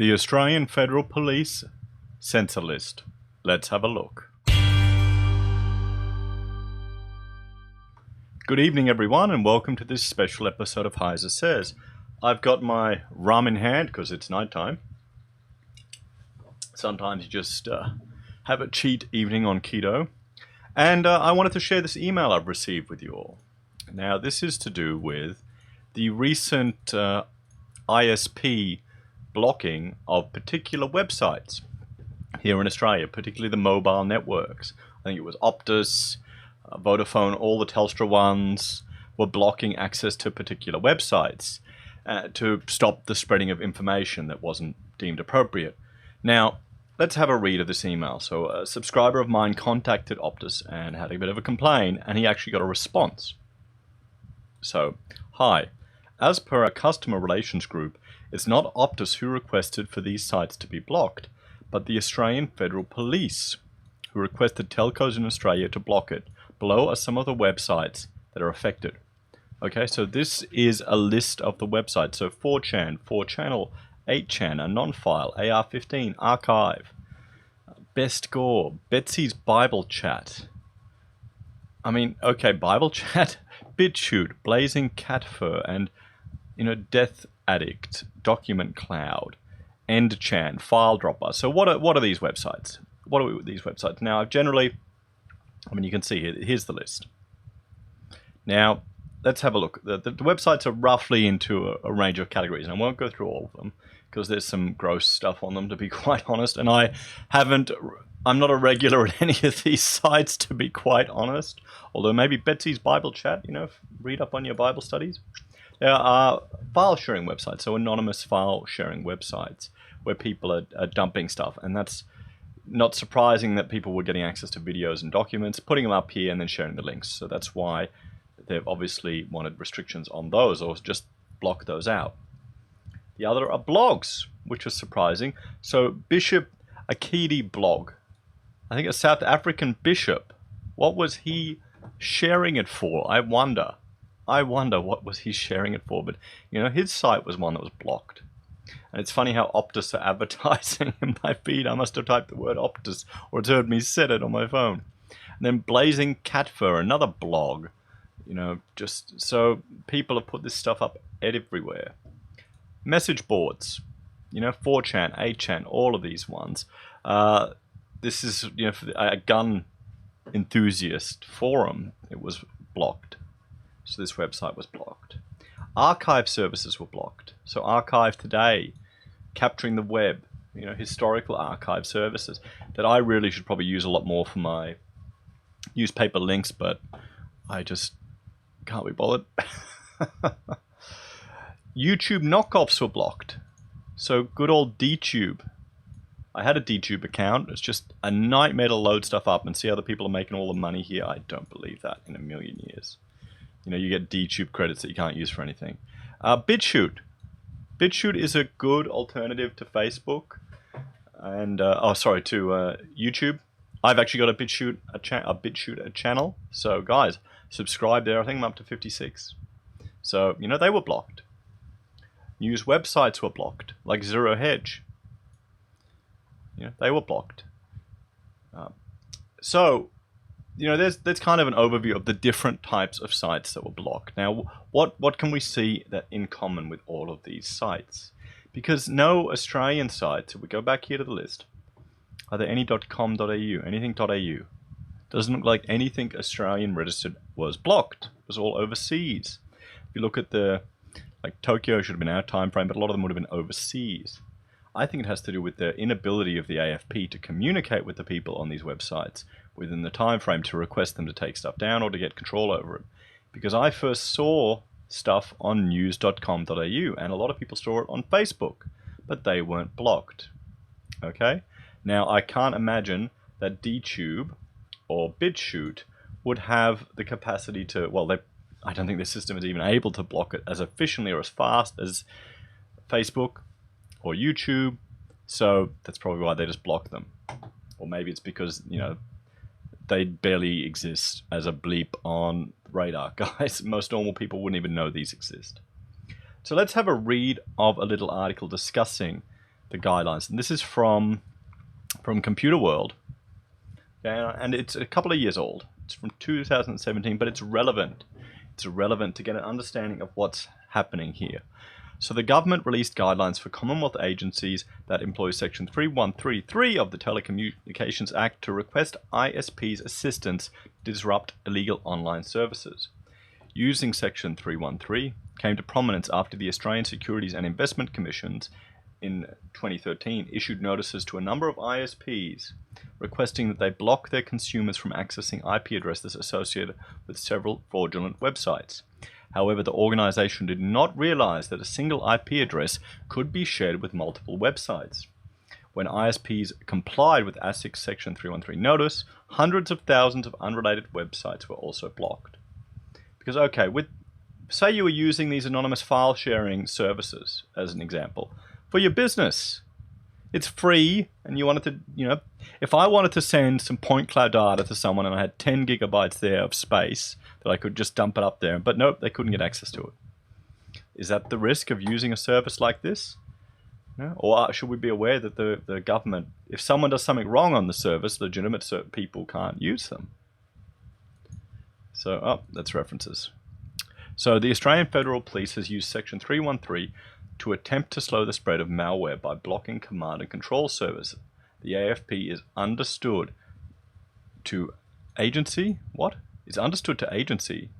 The Australian Federal Police Censor List. Let's have a look. Good evening everyone and welcome to this special episode of Heiser Says. I've got my rum in hand because it's nighttime. Sometimes you just have a cheat evening on keto. And I wanted to share this email I've received with you all. Now this is to do with the recent ISP blocking of particular websites here in Australia, particularly the mobile networks. I think it was Optus, Vodafone, all the Telstra ones were blocking access to particular websites to stop the spreading of information that wasn't deemed appropriate. Now, let's have a read of this email. So a subscriber of mine contacted Optus and had a bit of a complaint, and he actually got a response. So, hi. As per our customer relations group, it's not Optus who requested for these sites to be blocked, but the Australian Federal Police, who requested telcos in Australia to block it. Below are some of the websites that are affected. Okay, so this is a list of the websites. So 4chan, 4channel, 8chan, Anonfile, AR15, Archive, Best Gore, Betsy's Bible Chat. I mean, okay, Bible Chat, BitChute, Blazing Cat Fur, and Death Addict, Document Cloud, EndChan, File Dropper. So what are these websites? What are these websites? Now, you can see here, here's the list. Now, let's have a look. The websites are roughly into a range of categories, and I won't go through all of them because there's some gross stuff on them, to be quite honest, and I'm not a regular at any of these sites, to be quite honest, although maybe Betsy's Bible Chat, read up on your Bible studies. There are file sharing websites, so anonymous file sharing websites where people are dumping stuff, and that's not surprising that people were getting access to videos and documents, putting them up here and then sharing the links. So that's why they've obviously wanted restrictions on those or just block those out. The other are blogs, which was surprising. So Bishop Akidi blog, I think a South African bishop, what was he sharing it for? I wonder what was he sharing it for, but his site was one that was blocked. And it's funny how Optus are advertising in my feed. I must have typed the word Optus, or it's heard me said it on my phone. And then Blazing Cat Fur, another blog. Just so people have put this stuff up everywhere. Message boards, 4chan, 8chan, all of these ones. This is for a gun enthusiast forum. It was blocked. So this website was blocked. Archive services were blocked. So Archive Today, capturing the web, historical archive services that I really should probably use a lot more for my newspaper links, but I just can't be bothered. YouTube knockoffs were blocked. So good old DTube. I had a DTube account. It's just a nightmare to load stuff up and see other people are making all the money here. I don't believe that in a million years. You get DTube credits that you can't use for anything. BitChute. BitChute is a good alternative to Facebook and to YouTube. I've actually got a BitChute channel. So guys, subscribe there. I think I'm up to 56. So they were blocked. News websites were blocked, like Zero Hedge. They were blocked. There's kind of an overview of the different types of sites that were blocked. Now, what can we see that in common with all of these sites? Because no Australian sites, if we go back here to the list, are there any .com.au, anything.au? Doesn't look like anything Australian registered was blocked. It was all overseas. If you look at Tokyo should have been our time frame, but a lot of them would have been overseas. I think it has to do with the inability of the AFP to communicate with the people on these websites within the time frame to request them to take stuff down or to get control over it. Because I first saw stuff on news.com.au and a lot of people saw it on Facebook, but they weren't blocked. Okay? Now, I can't imagine that DTube or BitChute would have the capacity to, I don't think the system is even able to block it as efficiently or as fast as Facebook or YouTube, so that's probably why they just block them. Or maybe it's because, they barely exist as a bleep on radar. Guys, most normal people wouldn't even know these exist. So let's have a read of a little article discussing the guidelines. And this is from Computer World. Okay, and it's a couple of years old. It's from 2017, but it's relevant. It's relevant to get an understanding of what's happening here. So the government released guidelines for Commonwealth agencies that employ Section 3133 of the Telecommunications Act to request ISPs assistance to disrupt illegal online services. Using Section 313 came to prominence after the Australian Securities and Investment Commissions in 2013 issued notices to a number of ISPs requesting that they block their consumers from accessing IP addresses associated with several fraudulent websites. However, the organization did not realize that a single IP address could be shared with multiple websites. When ISPs complied with ASIC's Section 313 notice, hundreds of thousands of unrelated websites were also blocked. Because, okay, say you were using these anonymous file sharing services, as an example, for your business. It's free, and you wanted to, if I wanted to send some point cloud data to someone and I had 10 gigabytes there of space that I could just dump it up there, but nope, they couldn't get access to it. Is that the risk of using a service like this? No? Or should we be aware that the government, if someone does something wrong on the service, legitimate people can't use them? So, that's references. So the Australian Federal Police has used Section 313 to attempt to slow the spread of malware by blocking command and control services. The AFP is understood to agency. What? Is understood to agency.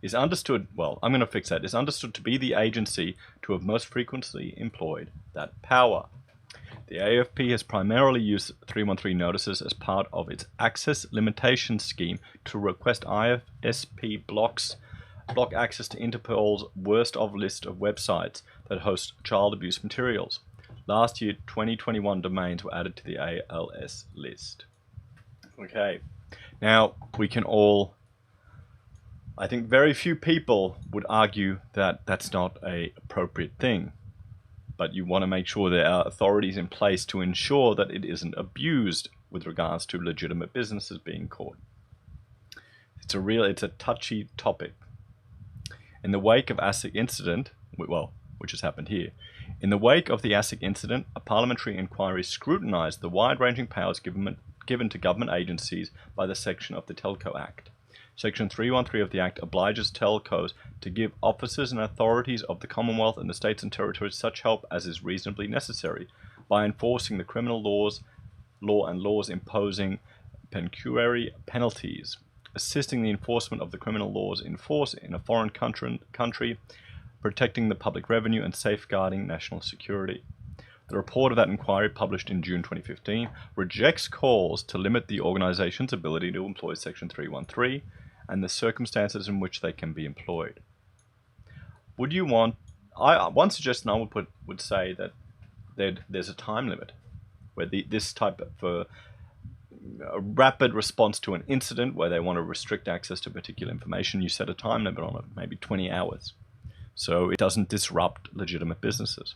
Is understood, well, I'm going to fix that. Is understood to be the agency to have most frequently employed that power. The AFP has primarily used 313 notices as part of its access limitation scheme to request ISP block access to Interpol's worst of list of websites that host child abuse materials. Last year, 2021 domains were added to the ALS list. Okay, now we can all, I think very few people would argue that that's not an appropriate thing, but you want to make sure there are authorities in place to ensure that it isn't abused with regards to legitimate businesses being caught. It's a touchy topic. In the wake of ASIC incident, which has happened here, in the wake of the ASIC incident, a parliamentary inquiry scrutinised the wide-ranging powers given to government agencies by the section of the Telco Act. Section 313 of the Act obliges telcos to give officers and authorities of the Commonwealth and the states and territories such help as is reasonably necessary by enforcing the criminal law and laws imposing pecuniary penalties, assisting the enforcement of the criminal laws in force in a foreign country, protecting the public revenue and safeguarding national security. The report of that inquiry, published in June 2015, rejects calls to limit the organisation's ability to employ Section 313 and the circumstances in which they can be employed. One suggestion I would say that there's a time limit where this type of a rapid response to an incident where they want to restrict access to particular information, you set a time limit on it, maybe 20 hours, so it doesn't disrupt legitimate businesses.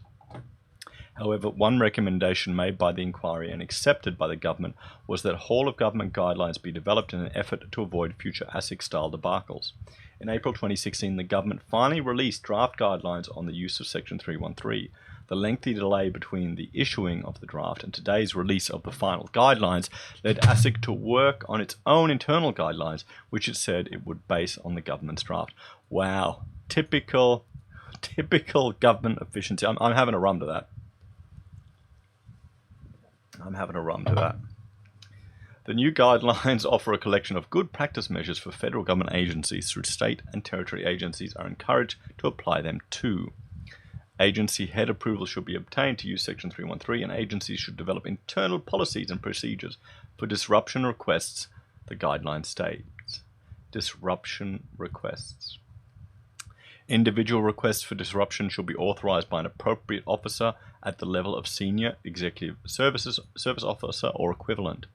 However, one recommendation made by the inquiry and accepted by the government was that whole-of-government guidelines be developed in an effort to avoid future ASIC-style debacles. In April 2016, the government finally released draft guidelines on the use of Section 313. The lengthy delay between the issuing of the draft and today's release of the final guidelines led ASIC to work on its own internal guidelines, which it said it would base on the government's draft. Wow, typical government efficiency. I'm having a rum to that. The new guidelines offer a collection of good practice measures for federal government agencies through state and territory agencies are encouraged to apply them too. Agency head approval should be obtained to use Section 313, and agencies should develop internal policies and procedures for disruption requests, the guideline states. Disruption requests. Individual requests for disruption should be authorized by an appropriate officer at the level of senior executive service officer or equivalent.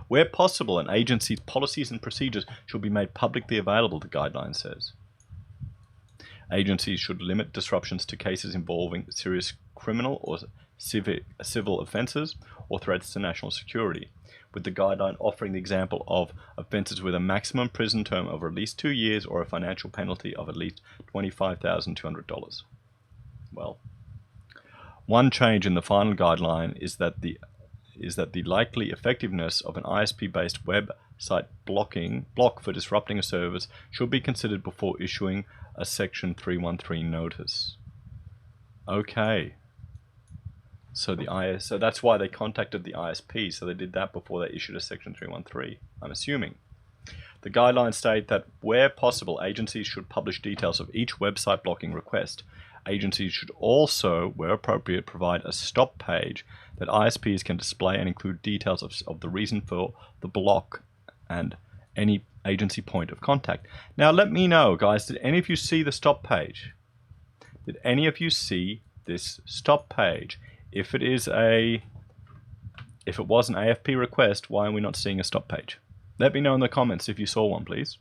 Where possible, an agency's policies and procedures should be made publicly available, the guideline says. Agencies should limit disruptions to cases involving serious criminal or civil offences or threats to national security, with the guideline offering the example of offences with a maximum prison term of at least 2 years or a financial penalty of at least $25,200. Well, One change in the final guideline is that the likely effectiveness of an ISP-based website block for disrupting a service should be considered before issuing a Section 313 notice. Okay. So that's why they contacted the ISP. So they did that before they issued a Section 313, I'm assuming. The guidelines state that where possible, agencies should publish details of each website blocking request. Agencies should also, where appropriate, provide a stop page that ISPs can display and include details of the reason for the block and any agency point of contact. Now let me know, guys, did any of you see the stop page? Did any of you see this stop page? If it was an AFP request, why are we not seeing a stop page? Let me know in the comments if you saw one, please.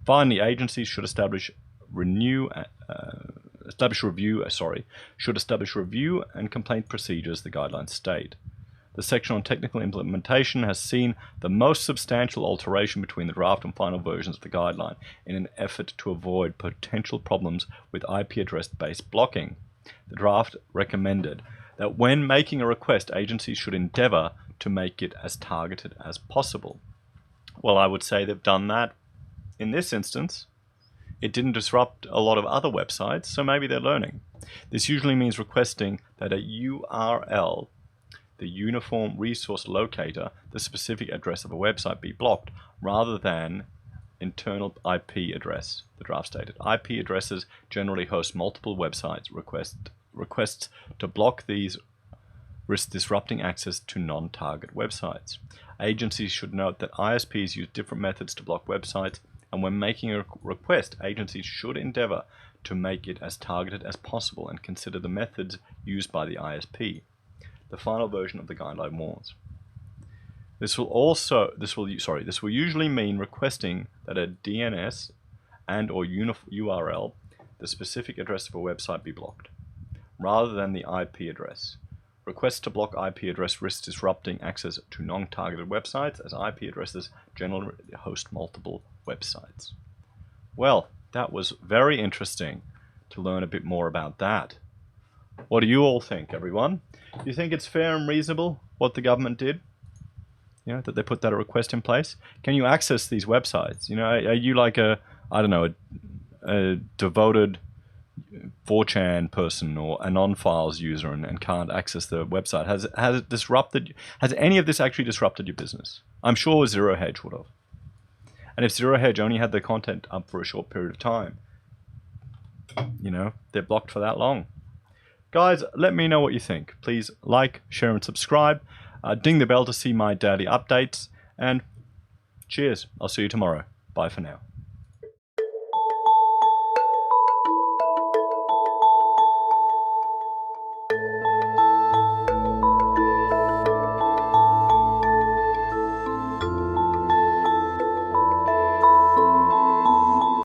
Finally, agencies should establish review and complaint procedures, the guidelines state. The section on technical implementation has seen the most substantial alteration between the draft and final versions of the guideline in an effort to avoid potential problems with IP address-based blocking. The draft recommended that when making a request, agencies should endeavor to make it as targeted as possible. Well, I would say they've done that in this instance. It didn't disrupt a lot of other websites, so maybe they're learning. This usually means requesting that a URL, the Uniform Resource Locator, the specific address of a website, be blocked rather than internal IP address, the draft stated. IP addresses generally host multiple websites. Requests to block these risk disrupting access to non-target websites. Agencies should note that ISPs use different methods to block websites, and when making a request, agencies should endeavor to make it as targeted as possible and consider the methods used by the ISP. The final version of the guideline warns. This will usually mean requesting that a DNS and or URL, the specific address of a website, be blocked, rather than the IP address. Requests to block IP address risk disrupting access to non-targeted websites, as IP addresses generally host multiple websites. Well, that was very interesting to learn a bit more about that. What do you all think, everyone? Do you think it's fair and reasonable what the government did? You know, that they put that request in place? Can you access these websites? You know, are you like a devoted 4chan person or a non-files user and can't access the website? Has it disrupted? Has any of this actually disrupted your business? I'm sure Zero Hedge would have. And if Zero Hedge only had their content up for a short period of time, you know, they're blocked for that long. Guys, let me know what you think. Please like, share, and subscribe. Ding the bell to see my daily updates. And cheers. I'll see you tomorrow. Bye for now.